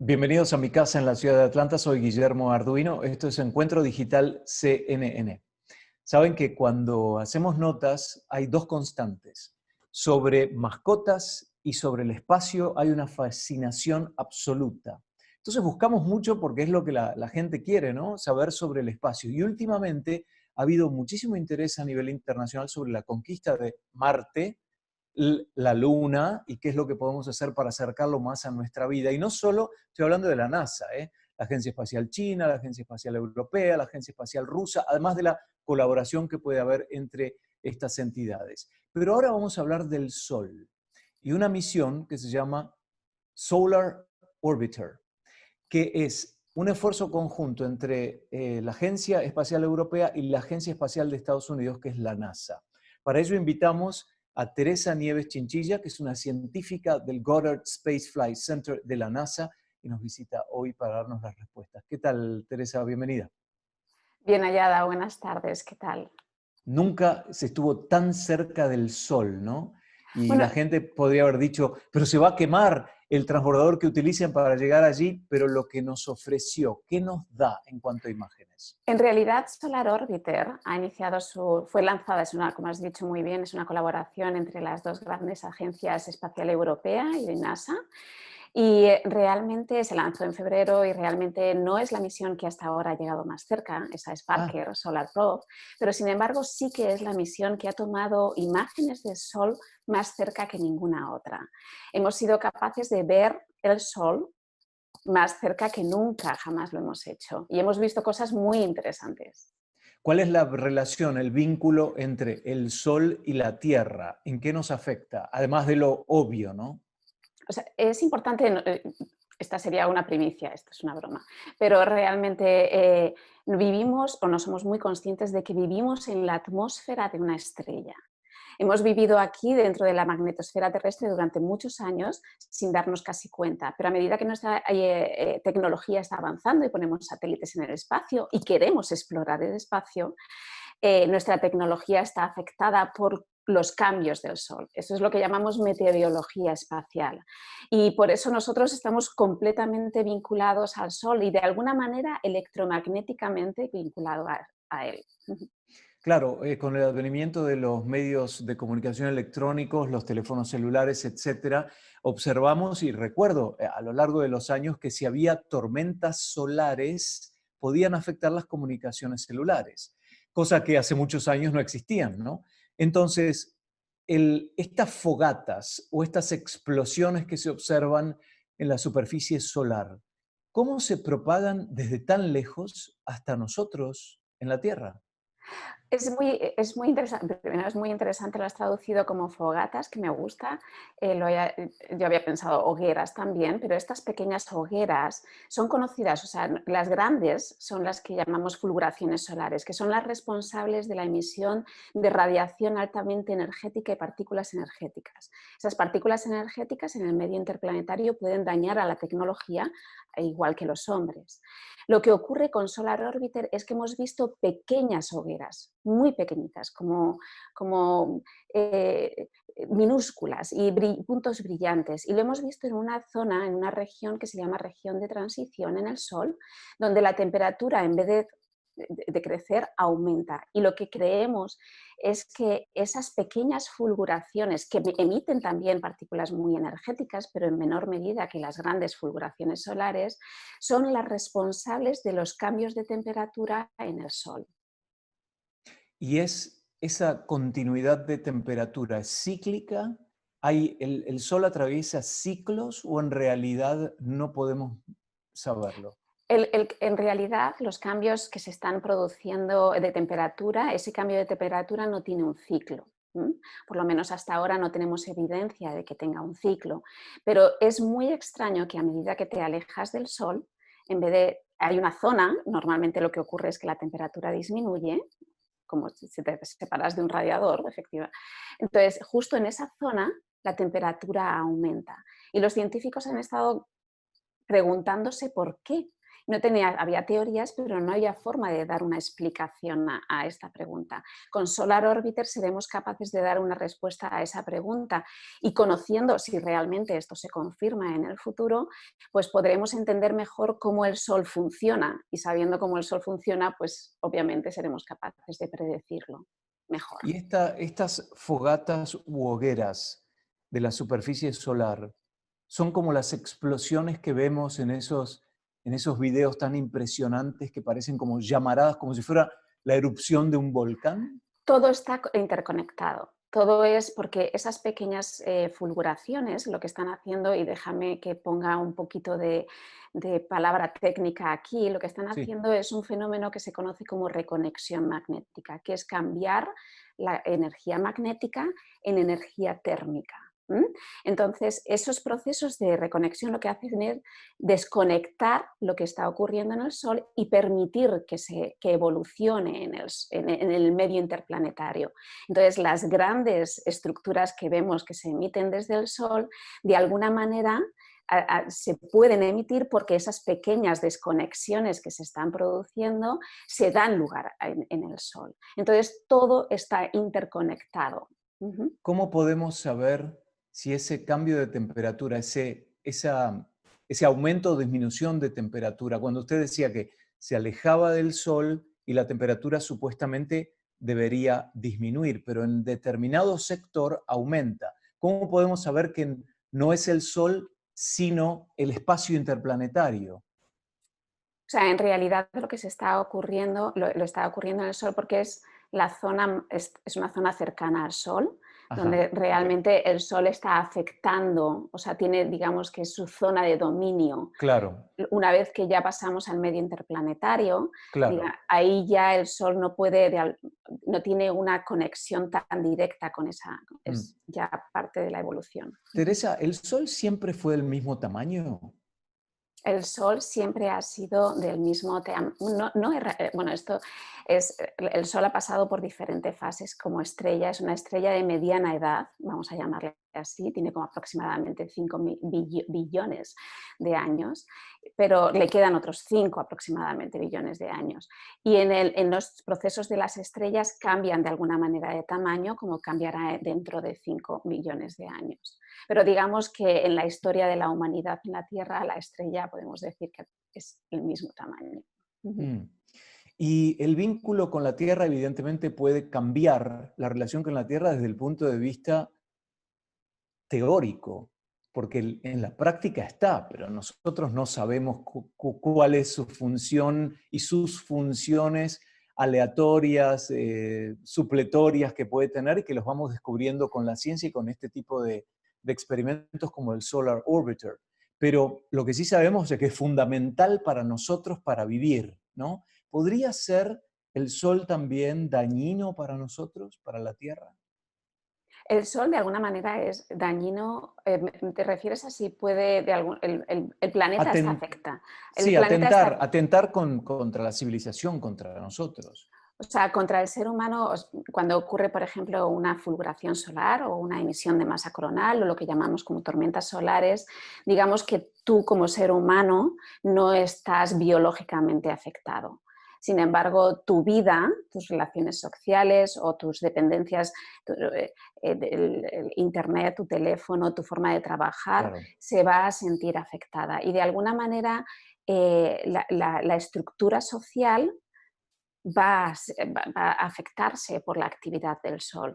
Bienvenidos a mi casa en la ciudad de Atlanta, soy Guillermo Arduino, esto es Encuentro Digital CNN. Saben que cuando hacemos notas hay dos constantes. Sobre mascotas y sobre el espacio hay una fascinación absoluta. Entonces buscamos mucho porque es lo que la gente quiere, ¿no? Saber sobre el espacio. Y últimamente ha habido muchísimo interés a nivel internacional sobre la conquista de Marte, la Luna y qué es lo que podemos hacer para acercarlo más a nuestra vida. Y no solo estoy hablando de la NASA, la Agencia Espacial China, la Agencia Espacial Europea, la Agencia Espacial Rusa, además de la colaboración que puede haber entre estas entidades. Pero ahora vamos a hablar del Sol y una misión que se llama Solar Orbiter, que es un esfuerzo conjunto entre la Agencia Espacial Europea y la Agencia Espacial de Estados Unidos, que es la NASA. Para ello invitamos a Teresa Nieves Chinchilla, que es una científica del Goddard Space Flight Center de la NASA, y nos visita hoy para darnos las respuestas. ¿Qué tal, Teresa? Bienvenida. Bien hallada, buenas tardes, ¿qué tal? Nunca se estuvo tan cerca del Sol, ¿no? Y Bueno, la gente podría haber dicho, pero se va a quemar el transbordador que utilicen para llegar allí, pero lo que nos ofreció, ¿qué nos da en cuanto a imágenes? en realidad Solar Orbiter fue lanzada, como has dicho muy bien, es una colaboración entre las dos grandes agencias espacial europea y de NASA. Y realmente se lanzó en febrero y realmente no es la misión que hasta ahora ha llegado más cerca, esa es Ah, Parker Solar Probe, pero sin embargo sí que es la misión que ha tomado imágenes del Sol más cerca que ninguna otra. Hemos sido capaces de ver el Sol más cerca que nunca, jamás lo hemos hecho. Y hemos visto cosas muy interesantes. ¿cuál es la relación, el vínculo entre el Sol y la Tierra? ¿En qué nos afecta? Además de lo obvio, ¿no? O sea, es importante, esta sería una primicia, esto es una broma, pero realmente vivimos o no somos muy conscientes de que vivimos en la atmósfera de una estrella. Hemos vivido aquí dentro de la magnetosfera terrestre durante muchos años sin darnos casi cuenta, pero a medida que nuestra tecnología está avanzando y ponemos satélites en el espacio y queremos explorar el espacio, nuestra tecnología está afectada por los cambios del Sol. Eso es lo que llamamos meteorología espacial. Y por eso nosotros estamos completamente vinculados al Sol y de alguna manera electromagnéticamente vinculados a él. Claro, con el advenimiento de los medios de comunicación electrónicos, los teléfonos celulares, etcétera, observamos y recuerdo a lo largo de los años que si había tormentas solares podían afectar las comunicaciones celulares, cosa que hace muchos años no existían, ¿no? Entonces, estas fogatas o estas explosiones que se observan en la superficie solar, ¿cómo se propagan desde tan lejos hasta nosotros en la Tierra? Es muy interesante, primero es muy interesante, lo has traducido como fogatas, que me gusta, yo había pensado hogueras también, pero estas pequeñas hogueras son conocidas, o sea, las grandes son las que llamamos fulguraciones solares, que son las responsables de la emisión de radiación altamente energética y partículas energéticas. Esas partículas energéticas en el medio interplanetario pueden dañar a la tecnología, igual que los hombres. Lo que ocurre con Solar Orbiter es que hemos visto pequeñas hogueras, muy pequeñitas, como minúsculas y puntos brillantes. Y lo hemos visto en una zona, en una región que se llama región de transición en el Sol, donde la temperatura en vez de crecer aumenta. Y lo que creemos es que esas pequeñas fulguraciones que emiten también partículas muy energéticas, pero en menor medida que las grandes fulguraciones solares, son las responsables de los cambios de temperatura en el Sol. Y es esa continuidad de temperatura cíclica. ¿El Sol atraviesa ciclos o en realidad no podemos saberlo? En realidad, los cambios que se están produciendo de temperatura, ese cambio de temperatura no tiene un ciclo. Por lo menos hasta ahora no tenemos evidencia de que tenga un ciclo, pero es muy extraño que a medida que te alejas del Sol, en vez de, hay una zona, normalmente lo que ocurre es que la temperatura disminuye, como si te separas de un radiador, efectivamente. Entonces, justo en esa zona, la temperatura aumenta. Y los científicos han estado preguntándose por qué. había teorías, pero no había forma de dar una explicación a esta pregunta. Con Solar Orbiter seremos capaces de dar una respuesta a esa pregunta y conociendo si realmente esto se confirma en el futuro, pues podremos entender mejor cómo el Sol funciona y sabiendo cómo el Sol funciona, pues obviamente seremos capaces de predecirlo mejor. Y estas fogatas u hogueras de la superficie solar son como las explosiones que vemos en esos videos tan impresionantes que parecen como llamaradas, como si fuera la erupción de un volcán. Todo está interconectado. Todo es porque esas pequeñas fulguraciones lo que están haciendo, y déjame que ponga un poquito de palabra técnica aquí, lo que están Sí. haciendo es un fenómeno que se conoce como reconexión magnética, que es cambiar la energía magnética en energía térmica. Entonces, esos procesos de reconexión lo que hacen es desconectar lo que está ocurriendo en el Sol y permitir que evolucione en el medio interplanetario. Entonces, las grandes estructuras que vemos que se emiten desde el Sol, de alguna manera se pueden emitir porque esas pequeñas desconexiones que se están produciendo se dan lugar en el Sol. Entonces, todo está interconectado. ¿Cómo podemos saber si ese cambio de temperatura, ese aumento o disminución de temperatura, cuando usted decía que se alejaba del Sol y la temperatura supuestamente debería disminuir, pero en determinado sector aumenta? ¿Cómo podemos saber que no es el Sol, sino el espacio interplanetario? O sea, en realidad lo que se está ocurriendo, lo está ocurriendo en el Sol porque es una zona cercana al Sol, donde Ajá, realmente el Sol está afectando, o sea, tiene, digamos que es su zona de dominio. claro, Una vez que ya pasamos al medio interplanetario, claro. ahí ya el Sol no tiene una conexión tan directa con esa, Mm. es ya parte de la evolución. Teresa, ¿el Sol siempre fue del mismo tamaño? El Sol siempre ha sido del mismo tamaño. Bueno, el Sol ha pasado por diferentes fases como estrella. Es una estrella de mediana edad, vamos a llamarle así. Tiene como aproximadamente 5 billones de años, pero le quedan otros 5 aproximadamente billones de años. Y en los procesos de las estrellas cambian de alguna manera de tamaño, como cambiará dentro de 5 billones de años. Pero digamos que en la historia de la humanidad en la Tierra, la estrella podemos decir que es el mismo tamaño. Mm. Y el vínculo con la Tierra evidentemente puede cambiar la relación con la Tierra desde el punto de vista teórico, porque en la práctica está, pero nosotros no sabemos cuál es su función y sus funciones aleatorias, supletorias que puede tener y que los vamos descubriendo con la ciencia y con este tipo de experimentos como el Solar Orbiter. Pero lo que sí sabemos es que es fundamental para nosotros para vivir, ¿no? ¿Podría ser el Sol también dañino para nosotros, para la Tierra? El Sol de alguna manera es dañino, ¿te refieres a si puede, el planeta está Aten- afecta? El sí, planeta está, atentar contra la civilización, contra nosotros. o sea, contra el ser humano, cuando ocurre, por ejemplo, una fulguración solar o una emisión de masa coronal o lo que llamamos como tormentas solares, digamos que tú como ser humano no estás biológicamente afectado. Sin embargo, tu vida, tus relaciones sociales o tus dependencias, el internet, tu teléfono, tu forma de trabajar, Claro. se va a sentir afectada. Y de alguna manera, la estructura social va a afectarse por la actividad del Sol.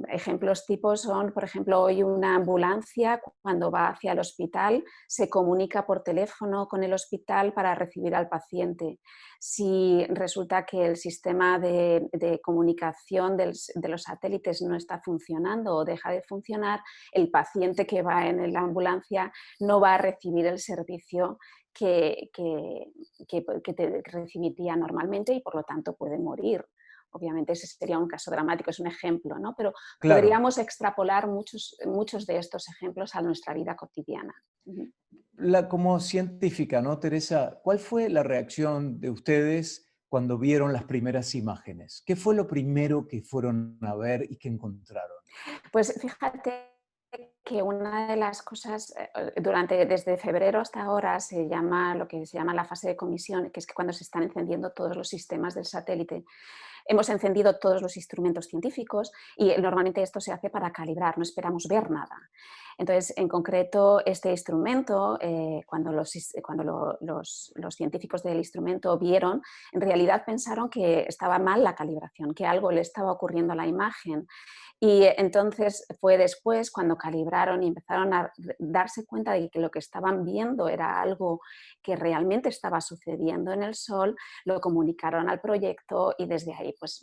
Ejemplos tipos son, por ejemplo, hoy una ambulancia cuando va hacia el hospital se comunica por teléfono con el hospital para recibir al paciente. Si resulta que el sistema de comunicación de los satélites no está funcionando o deja de funcionar, el paciente que va en la ambulancia no va a recibir el servicio que, te recibiría normalmente y por lo tanto puede morir. Obviamente ese sería un caso dramático, es un ejemplo, ¿no? Pero Claro. podríamos extrapolar muchos de estos ejemplos a nuestra vida cotidiana. Ujú. Como científica, ¿no, Teresa? ¿Cuál fue la reacción de ustedes cuando vieron las primeras imágenes? ¿Qué fue lo primero que fueron a ver y que encontraron? Pues fíjate que una de las cosas, desde febrero hasta ahora se llama lo que se llama la fase de comisión, que es que cuando se están encendiendo todos los sistemas del satélite. Hemos encendido todos los instrumentos científicos y normalmente esto se hace para calibrar, no esperamos ver nada. Entonces, en concreto, este instrumento, cuando los científicos del instrumento vieron, en realidad pensaron que estaba mal la calibración, que algo le estaba ocurriendo a la imagen. Y entonces fue después cuando calibraron y empezaron a darse cuenta de que lo que estaban viendo era algo que realmente estaba sucediendo en el Sol, lo comunicaron al proyecto y desde ahí pues,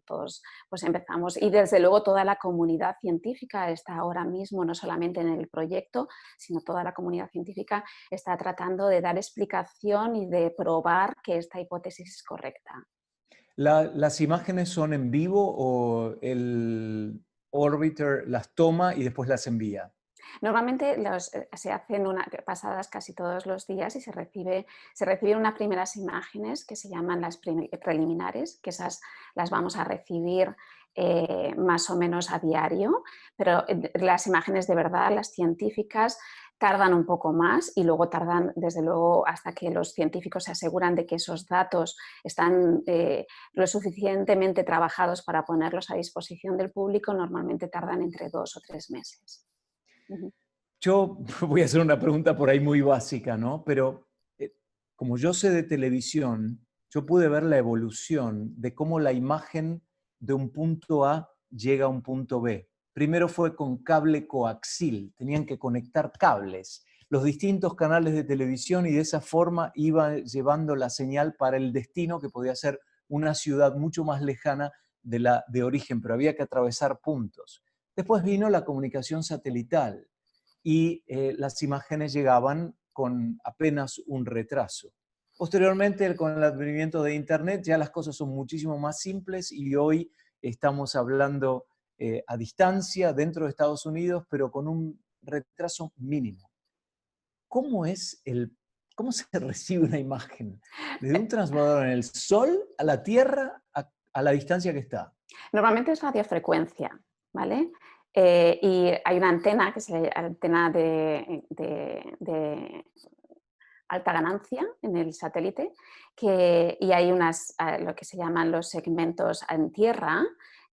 todos pues empezamos. Y desde luego toda la comunidad científica está ahora mismo, no solamente en el proyecto, sino toda la comunidad científica está tratando de dar explicación y de probar que esta hipótesis es correcta. ¿Las imágenes son en vivo o el orbiter las toma y después las envía? Normalmente se hacen pasadas casi todos los días y se reciben unas primeras imágenes que se llaman las preliminares, que esas las vamos a recibir más o menos a diario, pero las imágenes de verdad, las científicas, tardan un poco más y luego tardan, desde luego, hasta que los científicos se aseguran de que esos datos están lo suficientemente trabajados para ponerlos a disposición del público, normalmente tardan entre 2 o 3 meses. Yo voy a hacer una pregunta por ahí muy básica, ¿no? Pero como yo sé de televisión, yo pude ver la evolución de cómo la imagen de un punto A llega a un punto B. Primero fue con cable coaxil, tenían que conectar cables, los distintos canales de televisión y de esa forma iba llevando la señal para el destino que podía ser una ciudad mucho más lejana de origen, pero había que atravesar puntos. Después vino la comunicación satelital y las imágenes llegaban con apenas un retraso. Posteriormente, con el advenimiento de Internet, ya las cosas son muchísimo más simples y hoy estamos hablando a distancia dentro de Estados Unidos, pero con un retraso mínimo. ¿Cómo cómo se recibe una imagen? Desde un transbordador en el Sol a la Tierra a la distancia que está. Normalmente es radiofrecuencia, ¿vale? Y hay una antena, que es la antena de alta ganancia en el satélite, y hay lo que se llaman los segmentos en tierra,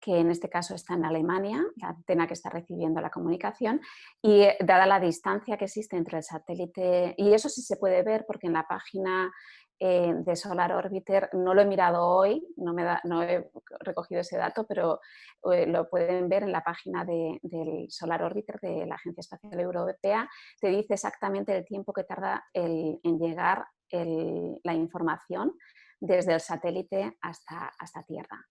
que en este caso está en Alemania, la antena que está recibiendo la comunicación, y dada la distancia que existe entre el satélite, y eso sí se puede ver porque en la página de Solar Orbiter, no lo he mirado hoy, no he recogido ese dato, pero lo pueden ver en la página del Solar Orbiter de la Agencia Espacial Europea, te dice exactamente el tiempo que tarda en llegar la información desde el satélite hasta Tierra.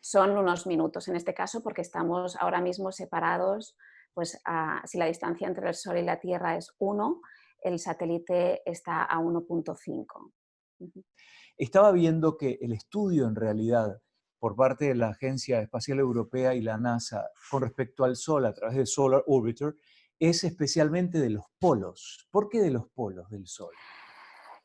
Son unos minutos en este caso porque estamos ahora mismo separados, pues si la distancia entre el Sol y la Tierra es 1, el satélite está a 1,5. Estaba viendo que el estudio en realidad por parte de la Agencia Espacial Europea y la NASA con respecto al Sol a través de Solar Orbiter es especialmente de los polos. ¿Por qué de los polos del Sol?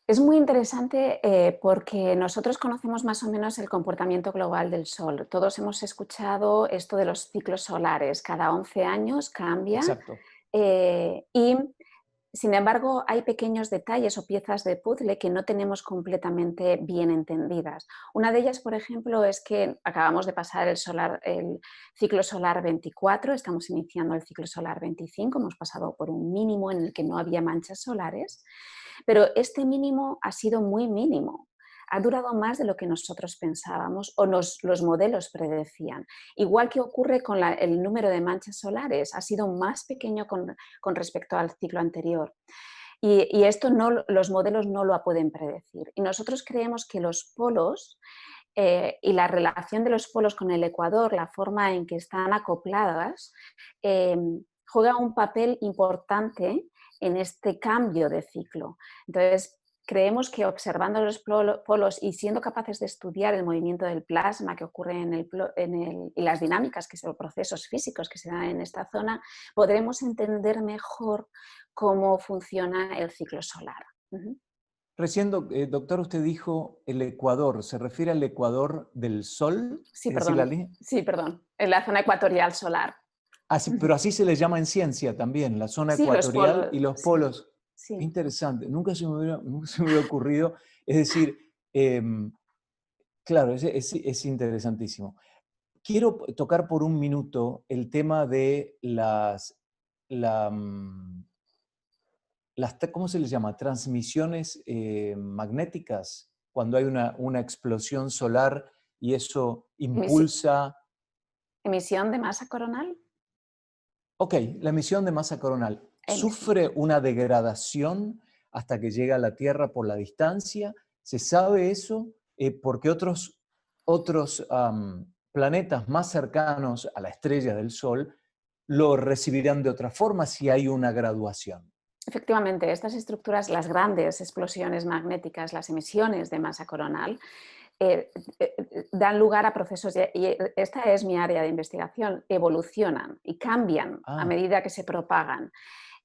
Es muy interesante porque nosotros conocemos más o menos el comportamiento global del Sol. Todos hemos escuchado esto de los ciclos solares. Cada 11 años cambia Exacto. y, sin embargo, hay pequeños detalles o piezas de puzzle que no tenemos bien entendidas. Una de ellas, por ejemplo, es que acabamos de pasar el ciclo solar 24, estamos iniciando el ciclo solar 25, hemos pasado por un mínimo en el que no había manchas solares. Pero este mínimo ha sido muy mínimo. Ha durado más de lo que nosotros pensábamos o los modelos predecían. Igual que ocurre con el número de manchas solares, ha sido más pequeño con respecto al ciclo anterior. Y esto los modelos no lo pueden predecir. Y nosotros creemos que los polos y la relación de los polos con el ecuador, la forma en que están acopladas, juega un papel importante en este cambio de ciclo. Entonces, creemos que observando los polos y siendo capaces de estudiar el movimiento del plasma que ocurre y las dinámicas, que son procesos físicos que se dan en esta zona, podremos entender mejor cómo funciona el ciclo solar. Recién, doctor, usted dijo el ecuador. ¿Se refiere al ecuador del Sol? Sí, Es decir, la perdón. línea. Sí, perdón. En la zona ecuatorial solar. Así, pero así se le llama en ciencia también, la zona Sí, los ecuatorial polos, y los sí, polos. Qué sí. interesante, nunca se me hubiera ocurrido. Es decir, claro, es interesantísimo. Quiero tocar por un minuto el tema de la, mm, ¿cómo se les llama? Transmisiones magnéticas, cuando hay una explosión solar y eso Emisi- impulsa. Emisión de masa coronal. Ok, la emisión de masa coronal Emisión. sufre una degradación hasta que llega a la Tierra por la distancia. ¿Se sabe eso? Porque otros planetas más cercanos a la estrella del Sol lo recibirán de otra forma si hay una graduación. Efectivamente, estas estructuras, las grandes explosiones magnéticas, las emisiones de masa coronal, dan lugar a procesos, y esta es mi área de investigación, evolucionan y cambian a Ah, medida que se propagan.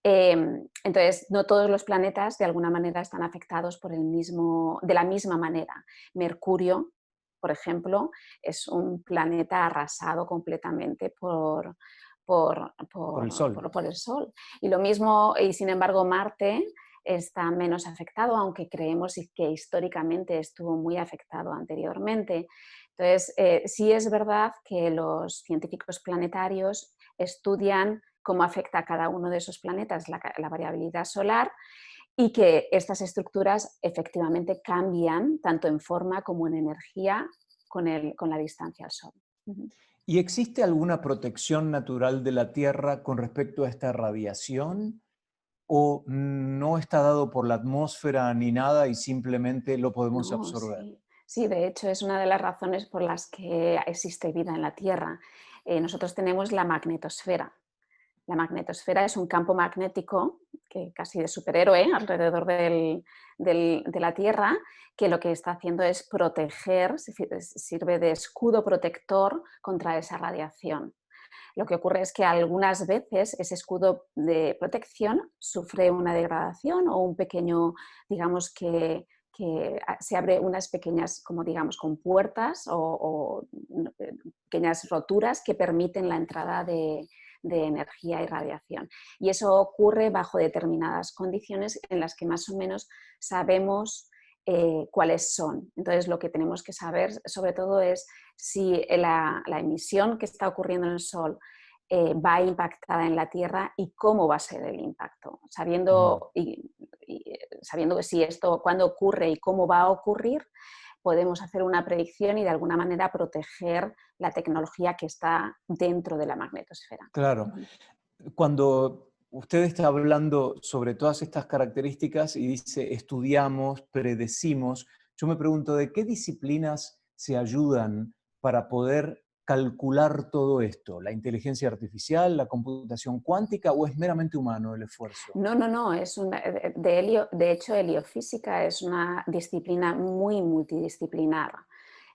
Entonces, no todos los planetas de alguna manera están afectados de la misma manera. Mercurio, por ejemplo, es un planeta arrasado completamente por el Sol. por el Sol. Y lo mismo, y sin embargo, Marte está menos afectado, aunque creemos que históricamente estuvo muy afectado anteriormente. Entonces, sí es verdad que los científicos planetarios estudian cómo afecta a cada uno de esos planetas la variabilidad solar y que estas estructuras efectivamente cambian tanto en forma como en energía con la distancia al Sol. Ujú. ¿Y existe alguna protección natural de la Tierra con respecto a esta radiación? ¿O no está dado por la atmósfera ni nada y simplemente lo podemos No, absorber? sí. Sí, de hecho es una de las razones por las que existe vida en la Tierra. Nosotros tenemos la magnetosfera. La magnetosfera es un campo magnético, que casi de superhéroe, alrededor de la Tierra, que lo que está haciendo es proteger, sirve de escudo protector contra esa radiación. Lo que ocurre es que algunas veces ese escudo de protección sufre una degradación o un pequeño, digamos que se abre unas pequeñas, como digamos, compuertas o pequeñas roturas que permiten la entrada de energía y radiación. Y eso ocurre bajo determinadas condiciones en las que más o menos sabemos cuáles son. Entonces, lo que tenemos que saber sobre todo es si la emisión que está ocurriendo en el Sol va impactada en la Tierra y cómo va a ser el impacto. Mm. Sabiendo que si esto, cuándo ocurre y cómo va a ocurrir, podemos hacer una predicción y de alguna manera proteger la tecnología que está dentro de la magnetosfera. Claro. Ujú. Cuando usted está hablando sobre todas estas características y dice estudiamos, predecimos, yo me pregunto de qué disciplinas se ayudan para poder calcular todo esto. ¿La inteligencia artificial, la computación cuántica o es meramente humano el esfuerzo? No, no, no, de hecho, heliofísica es una disciplina muy multidisciplinar.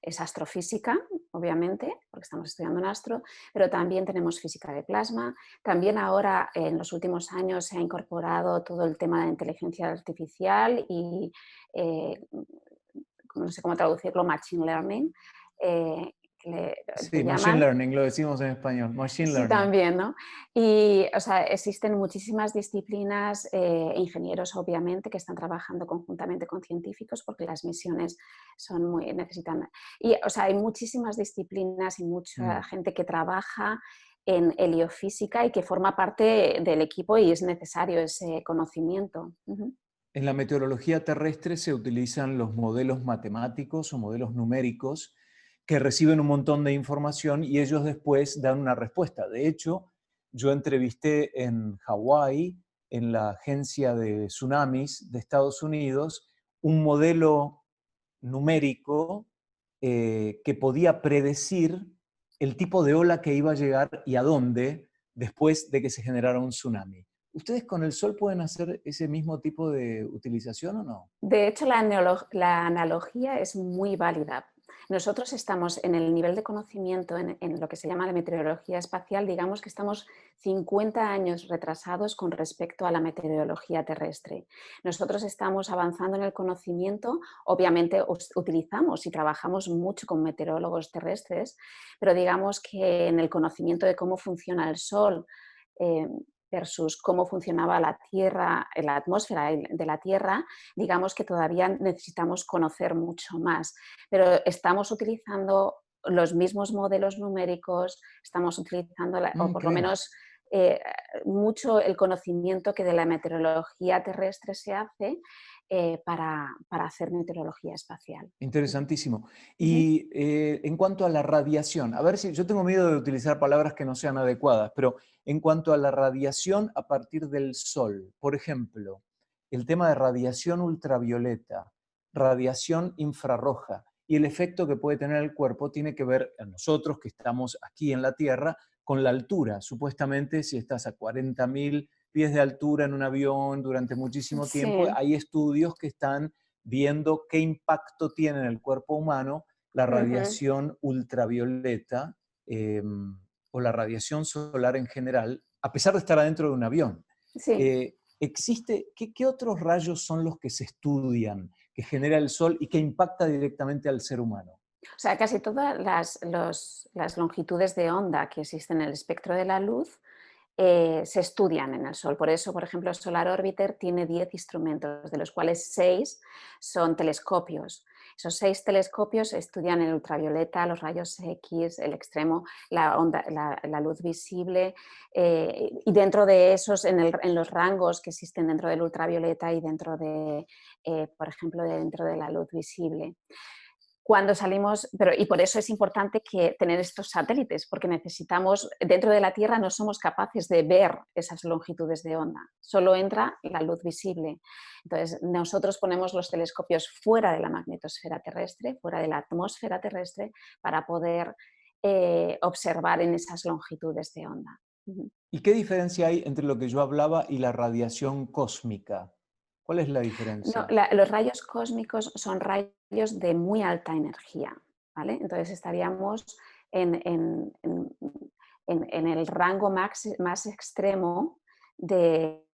Es astrofísica, obviamente, porque estamos estudiando un astro, pero también tenemos física de plasma. También ahora, en los últimos años, se ha incorporado todo el tema de inteligencia artificial y, eh, no sé cómo traducirlo, machine learning, que le Sí, machine llaman. learning, lo decimos en español, machine Sí, learning. también, ¿no? Y, o sea, existen muchísimas disciplinas, ingenieros obviamente, que están trabajando conjuntamente con científicos porque las misiones son muy, necesitan... Y, o sea, hay muchísimas disciplinas y mucha Mm. gente que trabaja en heliofísica y que forma parte del equipo y es necesario ese conocimiento. Ujú. En la meteorología terrestre se utilizan los modelos matemáticos o modelos numéricos que reciben un montón de información y ellos después dan una respuesta. De hecho, yo entrevisté en Hawái, en la agencia de tsunamis de Estados Unidos, un modelo numérico que podía predecir el tipo de ola que iba a llegar y a dónde después de que se generara un tsunami. ¿Ustedes con el sol pueden hacer ese mismo tipo de utilización o no? De hecho, la analogía es muy válida. Nosotros estamos en el nivel de conocimiento en lo que se llama la meteorología espacial, digamos que estamos 50 años retrasados con respecto a la meteorología terrestre. Nosotros estamos avanzando en el conocimiento, obviamente utilizamos y trabajamos mucho con meteorólogos terrestres, pero digamos que en el conocimiento de cómo funciona el Sol, eh, versus cómo funcionaba la Tierra, la atmósfera de la Tierra, digamos que todavía necesitamos conocer mucho más, pero estamos utilizando los mismos modelos numéricos, estamos utilizando, o por lo Ok. menos eh, mucho el conocimiento que de la meteorología terrestre se hace para hacer meteorología espacial. Interesantísimo. Ujú. Y en cuanto a la radiación, a ver si yo tengo miedo de utilizar palabras que no sean adecuadas, pero en cuanto a la radiación a partir del sol, por ejemplo, el tema de radiación ultravioleta, radiación infrarroja y el efecto que puede tener el cuerpo tiene que ver a nosotros que estamos aquí en la Tierra con la altura. Supuestamente, si estás a 40.000 pies de altura en un avión durante muchísimo tiempo, Sí. hay estudios que están viendo qué impacto tiene en el cuerpo humano la Ujú. radiación ultravioleta eh, o la radiación solar en general, a pesar de estar adentro de un avión. Sí. ¿Qué otros rayos son los que se estudian, que genera el Sol y que impacta directamente al ser humano? O sea, casi todas las longitudes de onda que existen en el espectro de la luz se estudian en el Sol. Por eso, por ejemplo, el Solar Orbiter tiene 10 instrumentos, de los cuales 6 son telescopios. Esos 6 telescopios estudian el ultravioleta, los rayos X, el extremo, la luz visible, y dentro de esos, en los rangos que existen dentro del ultravioleta y dentro de, por ejemplo, dentro de la luz visible. Cuando salimos, y por eso es importante que tener estos satélites, porque necesitamos, dentro de la Tierra no somos capaces de ver esas longitudes de onda, solo entra la luz visible. Entonces, nosotros ponemos los telescopios fuera de la magnetosfera terrestre, fuera de la atmósfera terrestre, para poder observar en esas longitudes de onda. Ujú. ¿Y qué diferencia hay entre lo que yo hablaba y la radiación cósmica? ¿Cuál es la No, diferencia? los rayos cósmicos son rayos de muy alta energía, ¿vale? Entonces estaríamos en el rango más extremo de,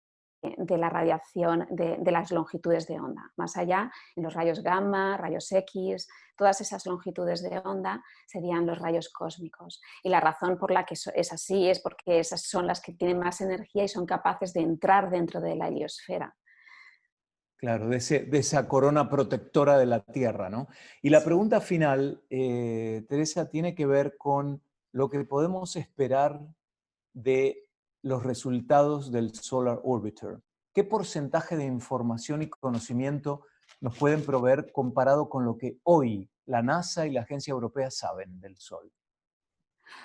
de la radiación de las longitudes de onda. Más allá, en los rayos gamma, rayos X, todas esas longitudes de onda serían los rayos cósmicos. Y la razón por la que es así es porque esas son las que tienen más energía y son capaces de entrar dentro de la heliosfera. Claro, de esa corona protectora de la Tierra, ¿no? Y la Sí. pregunta final, Teresa, tiene que ver con lo que podemos esperar de los resultados del Solar Orbiter. ¿Qué porcentaje de información y conocimiento nos pueden proveer comparado con lo que hoy la NASA y la Agencia Europea saben del Sol?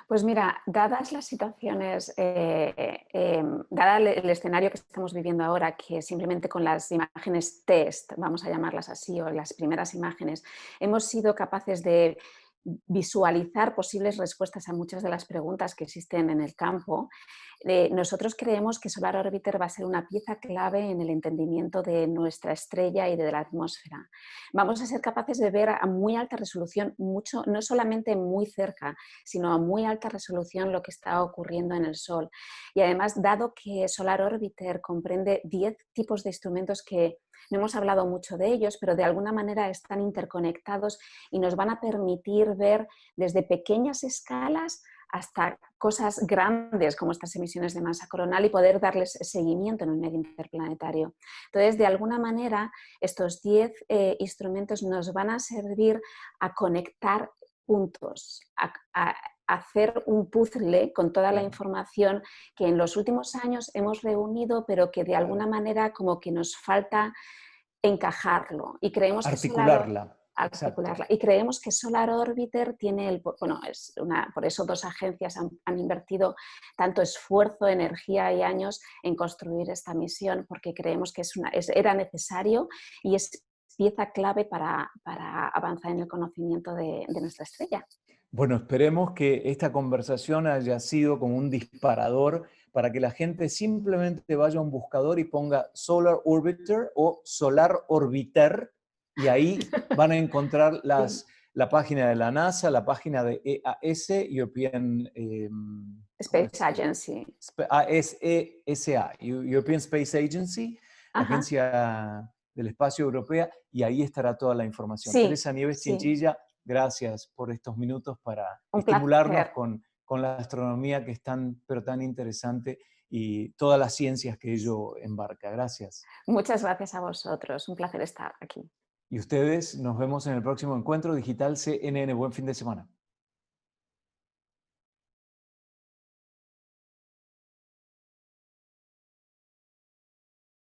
Pues mira, dadas las situaciones, dada el escenario que estamos viviendo ahora, que simplemente con las imágenes test, vamos a llamarlas así, o las primeras imágenes, hemos sido capaces de visualizar posibles respuestas a muchas de las preguntas que existen en el campo. Nosotros creemos que Solar Orbiter va a ser una pieza clave en el entendimiento de nuestra estrella y de la atmósfera. Vamos a ser capaces de ver a muy alta resolución, mucho, no solamente muy cerca, sino a muy alta resolución lo que está ocurriendo en el Sol. Y además, dado que Solar Orbiter comprende 10 tipos de instrumentos que no hemos hablado mucho de ellos, pero de alguna manera están interconectados y nos van a permitir ver desde pequeñas escalas hasta cosas grandes como estas emisiones de masa coronal y poder darles seguimiento en un medio interplanetario. Entonces, de alguna manera, estos 10 instrumentos nos van a servir a conectar puntos, a hacer un puzzle con toda la Claro, información que en los últimos años hemos reunido, pero que de alguna claro. manera como que nos falta encajarlo. Y creemos que Articularla, exacto. articularla. Y creemos que Solar Orbiter tiene bueno, por eso dos agencias han invertido tanto esfuerzo, energía y años en construir esta misión, porque creemos que era necesario y es pieza clave para avanzar en el conocimiento de nuestra estrella. Bueno, esperemos que esta conversación haya sido como un disparador para que la gente simplemente vaya a un buscador y ponga Solar Orbiter o Solar Orbiter y ahí van a encontrar Sí. la página de la NASA, la página de EAS, European, Space Agency. ESA, European Space Agency, la Ajá. Agencia del Espacio Europea, y ahí estará toda la información. Sí, Teresa Nieves sí, Chinchilla, gracias por estos minutos para un estimularnos placer. con la astronomía que es tan, pero tan interesante y todas las ciencias que ello embarca. Gracias. Muchas gracias a vosotros. Un placer estar aquí. Y ustedes, nos vemos en el próximo encuentro digital CNN. Buen fin de semana.